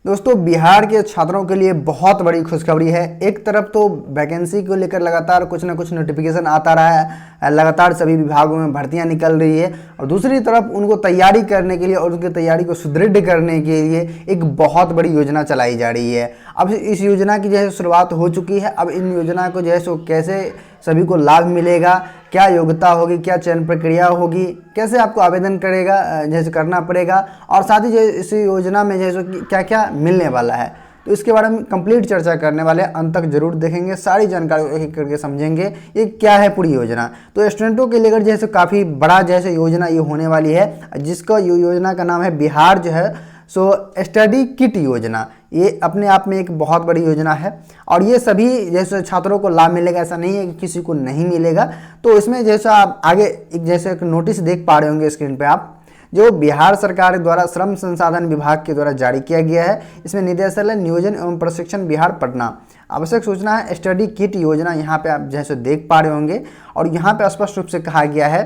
दोस्तों बिहार के छात्रों के लिए बहुत बड़ी खुशखबरी है। एक तरफ तो वैकेंसी को लेकर लगातार कुछ ना कुछ नोटिफिकेशन आता रहा है, लगातार सभी विभागों में भर्तियां निकल रही है, और दूसरी तरफ उनको तैयारी करने के लिए और उनकी तैयारी को सुदृढ़ करने के लिए एक बहुत बड़ी योजना चलाई जा रही है। अब इस योजना की जो है शुरुआत हो चुकी है। अब इन योजना को जो है सो कैसे सभी को लाभ मिलेगा, क्या योग्यता होगी, क्या चयन प्रक्रिया होगी, कैसे आपको आवेदन करेगा जैसे करना पड़ेगा, और साथ ही जो इस योजना में जैसे क्या क्या मिलने वाला है, तो इसके बारे में कंप्लीट चर्चा करने वाले हैं। अंत तक जरूर देखेंगे, सारी जानकारी एक एक करके समझेंगे ये क्या है पूरी योजना। तो स्टूडेंटों के लिए जैसे काफ़ी बड़ा जैसे योजना ये होने वाली है, जिसका योजना का नाम है बिहार जो है सो स्टडी किट योजना। ये अपने आप में एक बहुत बड़ी योजना है और ये सभी जैसे छात्रों को लाभ मिलेगा, ऐसा नहीं है कि किसी को नहीं मिलेगा। तो इसमें जैसा आप आगे एक जैसे एक नोटिस देख पा रहे होंगे स्क्रीन पे आप, जो बिहार सरकार द्वारा श्रम संसाधन विभाग के द्वारा जारी किया गया है। इसमें निदेशालय नियोजन एवं प्रशिक्षण बिहार पटना आवश्यक सूचना है स्टडी किट योजना, यहाँ पे आप जैसे देख पा रहे होंगे। और यहाँ पे स्पष्ट रूप से कहा गया है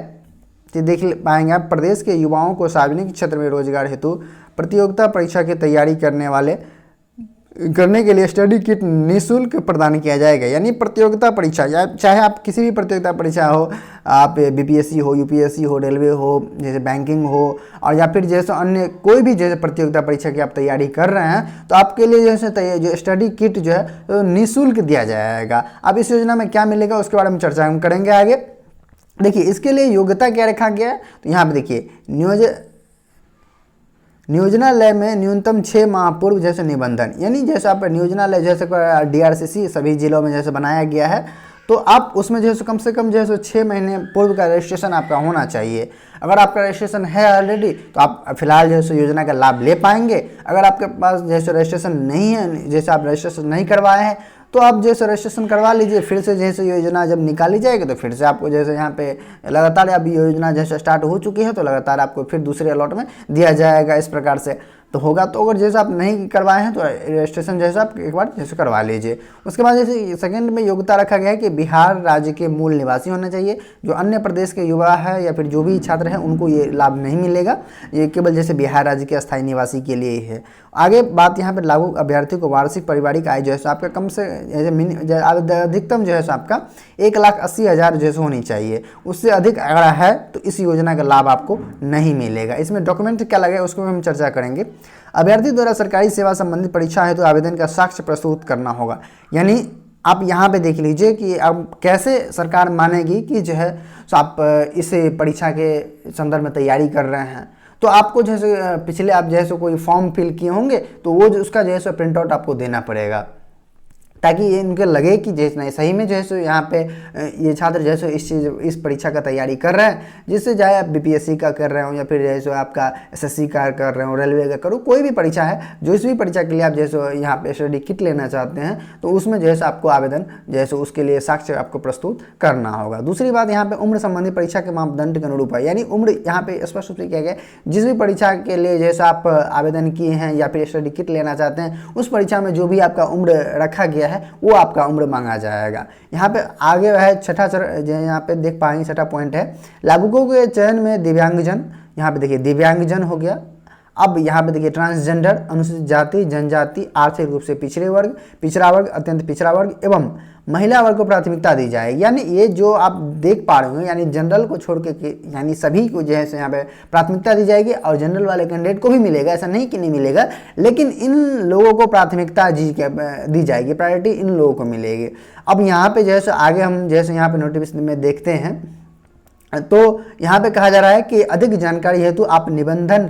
कि देख पाएंगे आप, प्रदेश के युवाओं को सार्वजनिक क्षेत्र में रोजगार हेतु प्रतियोगिता परीक्षा की तैयारी करने के लिए स्टडी किट निःशुल्क प्रदान किया जाएगा। यानी प्रतियोगिता परीक्षा, या चाहे आप किसी भी प्रतियोगिता परीक्षा हो, आप बीपीएससी हो, यूपीएससी हो, रेलवे हो, जैसे बैंकिंग हो, और या फिर जैसे अन्य कोई भी जैसे प्रतियोगिता परीक्षा की आप तैयारी कर रहे हैं, तो आपके लिए जैसे जो स्टडी किट जो है तो निःशुल्क दिया जाएगा। अब इस योजना में क्या मिलेगा उसके बारे में चर्चा हम करेंगे आगे। देखिए इसके लिए योग्यता क्या रखा गया है, तो यहाँ पे देखिए नियोजनालय में न्यूनतम 6 माह पूर्व जैसे निबंधन, यानी जैसे आप नियोजनालय जैसे डीआरसीसी सभी जिलों में जैसे बनाया गया है, तो आप उसमें जैसे कम से कम जैसे 6 महीने पूर्व का रजिस्ट्रेशन आपका होना चाहिए। अगर आपका रजिस्ट्रेशन है ऑलरेडी तो आप फिलहाल जैसे योजना का लाभ ले पाएंगे। अगर आपके पास जैसे रजिस्ट्रेशन नहीं है, जैसे आप रजिस्ट्रेशन नहीं करवाए हैं, तो आप जैसे रजिस्ट्रेशन करवा लीजिए। फिर से जैसे योजना जब निकाली जाएगी तो फिर से आपको जैसे यहाँ पे लगातार अभी योजना जैसे स्टार्ट हो चुकी है, तो लगातार आपको फिर दूसरे अलॉट में दिया जाएगा। इस प्रकार से तो होगा। तो अगर जैसे आप नहीं करवाए हैं तो रजिस्ट्रेशन जैसे आप एक बार जैसे करवा लीजिए। उसके बाद जैसे सेकंड में योग्यता रखा गया है कि बिहार राज्य के मूल निवासी होना चाहिए। जो अन्य प्रदेश के युवा है या फिर जो भी छात्र हैं उनको ये लाभ नहीं मिलेगा, ये केवल जैसे बिहार राज्य के अस्थायी निवासी के लिए ही है। आगे बात यहाँ पर लागू अभ्यर्थी को वार्षिक पारिवारिक आय जो है आपका कम से अधिकतम जो है आपका 1,80,000 जैसे होनी चाहिए। उससे अधिक अगर है तो इस योजना का लाभ आपको नहीं मिलेगा। इसमें डॉक्यूमेंट क्या लगेगा उसको हम चर्चा करेंगे। अभ्यर्थी द्वारा सरकारी सेवा संबंधित परीक्षा है तो आवेदन का साक्ष्य प्रस्तुत करना होगा। यानी आप यहाँ पे देख लीजिए कि अब कैसे सरकार मानेगी कि जो है सो आप इस परीक्षा के संदर्भ में तैयारी कर रहे हैं। तो आपको जैसे पिछले आप जैसे कोई फॉर्म फिल किए होंगे तो वो उसका जैसे प्रिंट आउट आपको देना पड़ेगा, ताकि ये इनके लगे कि जैसे नहीं सही में जैसे यहाँ पे ये छात्र जैसे इस परीक्षा का तैयारी कर रहे हैं, जिससे चाहे आप बीपीएससी का कर रहे हो या फिर जैसे आपका एसएससी का कर रहे हो, रेलवे का करो, कोई भी परीक्षा है, जो इस भी परीक्षा के लिए आप जैसे यहाँ पे स्टडी किट लेना चाहते हैं तो उसमें जैसे आपको आवेदन जैसे उसके लिए साक्ष्य आपको प्रस्तुत करना होगा। दूसरी बात यहाँ पे उम्र संबंधी परीक्षा के मापदंड के अनुरूप है। यानी उम्र यहाँ पे स्पष्ट रूप से किया गया, जिस भी परीक्षा के लिए जैसे आप आवेदन किए हैं या फिर स्टडी किट लेना चाहते हैं, उस परीक्षा में जो भी आपका उम्र रखा गया है वो आपका उम्र मांगा जाएगा। यहाँ पे आगे है छठा यहाँ पे देख पाएंगे, छठा पॉइंट है लाभुकों के चयन में दिव्यांगजन। यहाँ पे देखिए दिव्यांगजन हो गया। अब यहाँ पे देखिए ट्रांसजेंडर, अनुसूचित जाति जनजाति, आर्थिक रूप से पिछड़े वर्ग, पिछड़ा वर्ग, अत्यंत पिछड़ा वर्ग एवं महिला वर्ग को प्राथमिकता दी जाएगी। यानी ये जो आप देख पा रहे हो, यानी जनरल को छोड़ के यानी सभी को जो है यहाँ पे प्राथमिकता दी जाएगी, और जनरल वाले कैंडिडेट को भी मिलेगा, ऐसा नहीं कि नहीं मिलेगा, लेकिन इन लोगों को प्राथमिकता दी जाएगी, प्रायोरिटी इन लोगों को मिलेगी। अब यहाँ पे जैसे आगे हम जैसे यहाँ पे नोटिफिकेशन में देखते हैं, तो यहाँ पे कहा जा रहा है कि अधिक जानकारी हेतु आप निबंधन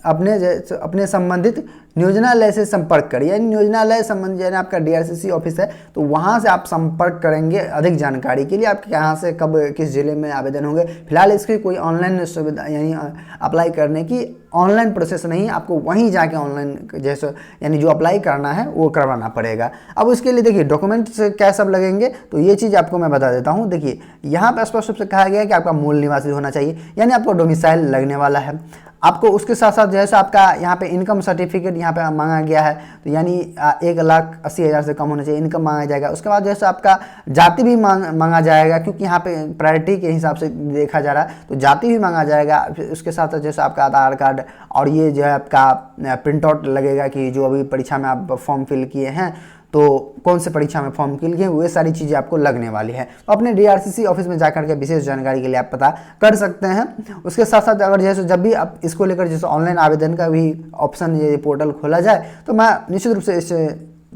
अपने संबंधित नियोजनालय से संपर्क करिए। यानी नियोजनालय संबंधित यानी आपका डीआरसीसी ऑफिस है तो वहाँ से आप संपर्क करेंगे अधिक जानकारी के लिए। आप कहाँ से कब किस जिले में आवेदन होंगे। फिलहाल इसकी कोई ऑनलाइन सुविधा यानी अप्लाई करने की ऑनलाइन प्रोसेस नहीं है, आपको वहीं जाके ऑनलाइन जैसे यानी जो अप्लाई करना है वो करवाना पड़ेगा। अब उसके लिए देखिए डॉक्यूमेंट्स क्या सब लगेंगे, तो ये चीज़ आपको मैं बता देता हूँ। देखिए यहाँ पर स्पष्ट रूप से कहा गया है कि आपका मूल निवासी होना चाहिए, यानी आपको डोमिसाइल लगने वाला है। आपको उसके साथ साथ जैसे आपका यहाँ पे इनकम सर्टिफिकेट यहाँ पे मांगा गया है, तो यानी 1,80,000 से कम होना चाहिए, इनकम मांगा जाएगा। उसके बाद जैसे आपका जाति भी मांगा जाएगा, क्योंकि यहाँ पे प्रायोरिटी के हिसाब से देखा जा रहा है, तो जाति भी मांगा जाएगा। फिर उसके साथ साथ जैसे आपका आधार कार्ड, और ये जो है आपका प्रिंट आउट लगेगा कि जो अभी परीक्षा में आप फॉर्म फिल किए हैं, तो कौन से परीक्षा में फॉर्म फिल किए, वो सारी चीज़ें आपको लगने वाली है। तो अपने DRCC ऑफिस में जाकर के विशेष जानकारी के लिए आप पता कर सकते हैं। उसके साथ साथ अगर जैसे जब भी आप इसको लेकर जैसे ऑनलाइन आवेदन का भी ऑप्शन, ये पोर्टल खोला जाए, तो मैं निश्चित रूप से इस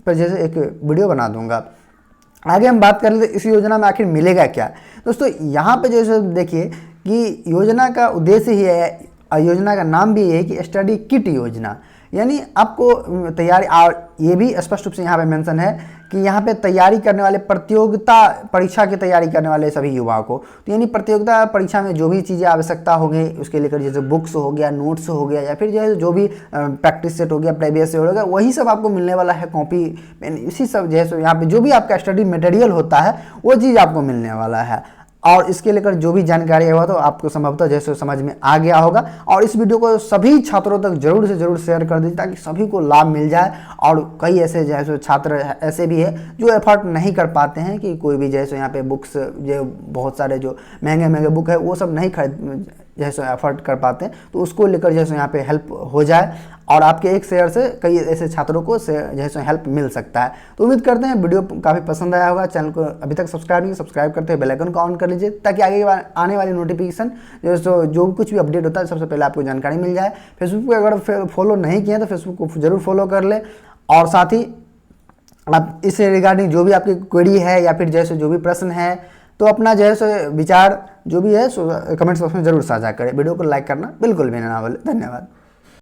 पर जैसे एक वीडियो बना दूंगा। आगे हम बात कर लेते इस योजना में आखिर मिलेगा क्या। दोस्तों यहाँ पे जैसे देखिए कि योजना का उद्देश्य ही है, योजना का नाम भी ये है कि स्टडी किट योजना, यानी आपको तैयारी, और ये भी स्पष्ट रूप से यहाँ पे मेंशन है कि यहाँ पे तैयारी करने वाले, प्रतियोगिता परीक्षा की तैयारी करने वाले सभी युवाओं को, तो यानी प्रतियोगिता परीक्षा में जो भी चीज़ें आवश्यकता होगी उसके लेकर, जैसे बुक्स हो गया, नोट्स हो गया, या फिर जो भी प्रैक्टिस सेट हो गया, प्रीवियस सेट हो गया, वही सब आपको मिलने वाला है। कॉपी पेन, इसी सब जैसे यहाँ पे जो भी आपका स्टडी मटेरियल होता है वो चीज़ आपको मिलने वाला है। और इसके लेकर जो भी जानकारी हुआ तो आपको संभवतः जैसे समझ में आ गया होगा। और इस वीडियो को सभी छात्रों तक जरूर से जरूर शेयर कर दीजिए, ताकि सभी को लाभ मिल जाए। और कई ऐसे जैसे छात्र ऐसे भी है जो एफर्ट नहीं कर पाते हैं कि कोई भी जैसे यहाँ पे बुक्स, जो बहुत सारे जो महंगे महंगे बुक है वो सब नहीं खरीद जैसे एफर्ट कर पाते हैं, तो उसको लेकर जैसे यहाँ पे हेल्प हो जाए, और आपके एक शेयर से कई ऐसे छात्रों को जैसे हेल्प मिल सकता है। तो उम्मीद करते हैं वीडियो काफ़ी पसंद आया होगा। चैनल को अभी तक सब्सक्राइब नहीं, सब्सक्राइब करते हुए बेल आइकन को ऑन कर लीजिए, ताकि आगे आने वाली नोटिफिकेशन जो कुछ भी अपडेट होता है सबसे पहले आपको जानकारी मिल जाए। फेसबुक पर अगर फॉलो नहीं किया तो फेसबुक को जरूर फॉलो कर ले, और साथ ही आप इससे रिगार्डिंग जो भी आपकी क्वेरी है या फिर जैसे जो भी प्रश्न है, तो अपना जैसे विचार जो भी है कमेंट्स बॉक्स में जरूर साझा करें। वीडियो को लाइक करना बिल्कुल भी ना भूलें। धन्यवाद।